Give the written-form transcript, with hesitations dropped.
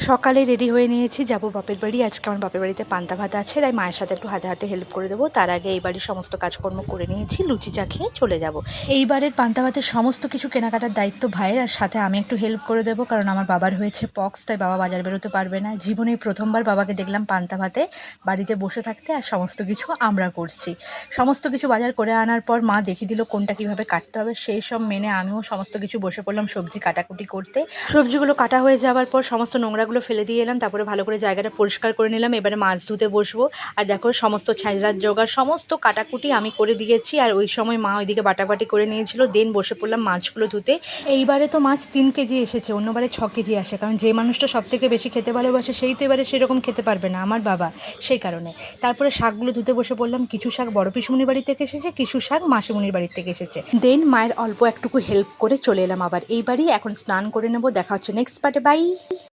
সকালে রেডি হয়ে নিয়েছি, যাব বাপের বাড়ি। আজকে আমার বাপের বাড়িতে পান্তা ভাত আছে, তাই মায়ের সাথে একটু হাতে হাতে হেল্প করে দেবো। তার আগে এই বাড়ির সমস্ত কাজকর্ম করে নিয়েছি, লুচি চা খেয়ে চলে যাব। এইবারের পান্তা ভাতের সমস্ত কিছু কেনাকাটার দায়িত্ব ভাইয়ের, আর সাথে আমি একটু হেল্প করে দেবো, কারণ আমার বাবার হয়েছে পক্স, তাই বাবা বাজার বেরোতে পারবে না। জীবনে প্রথমবার বাবাকে দেখলাম পান্তা ভাতে বাড়িতে বসে থাকতে, আর সমস্ত কিছু আমরা করছি। সমস্ত কিছু বাজার করে আনার পর মা দেখিয়ে দিল কোনটা কীভাবে কাটতে হবে, সেই সব মেনে আমিও সমস্ত কিছু বসে পড়লাম সবজি কাটাকুটি করতে। সবজিগুলো কাটা হয়ে যাওয়ার পর সমস্ত নোংরাগুলো ফেলে দিয়ে এলাম, তারপরে ভালো করে জায়গাটা পরিষ্কার করে নিলাম। এবারে মাছ ধুতে বসবো। আর দেখো সমস্ত ছাইরার জোগাড় সমস্ত কাটাকুটি আমি করে দিয়েছি, আর ওই সময় মা ওইদিকে বাটাবাটি করে নিয়েছিল। দেন বসে পড়লাম মাছগুলো ধুতে। এইবারে তো মাছ 3 কেজি এসেছে, অন্যবারে 6 কেজি আসে, কারণ যে মানুষটা সব থেকে বেশি খেতে ভালোবাসে সেই তো এবারে সেরকম খেতে পারবে না, আমার বাবা, সেই কারণে। তারপরে শাকগুলো ধুতে বসে পড়লাম। কিছু শাক বড় পিসমুনির বাড়ি থেকে এসেছে, কিছু শাক মাসিমুনির বাড়ি থেকে এসেছে। দেন মায়ের অল্প একটুকু হেল্প করে চলে এলাম আবার এই বাড়ি। এখন স্নান করে নেবো। দেখা হচ্ছে নেক্সট পার্টে, বাই।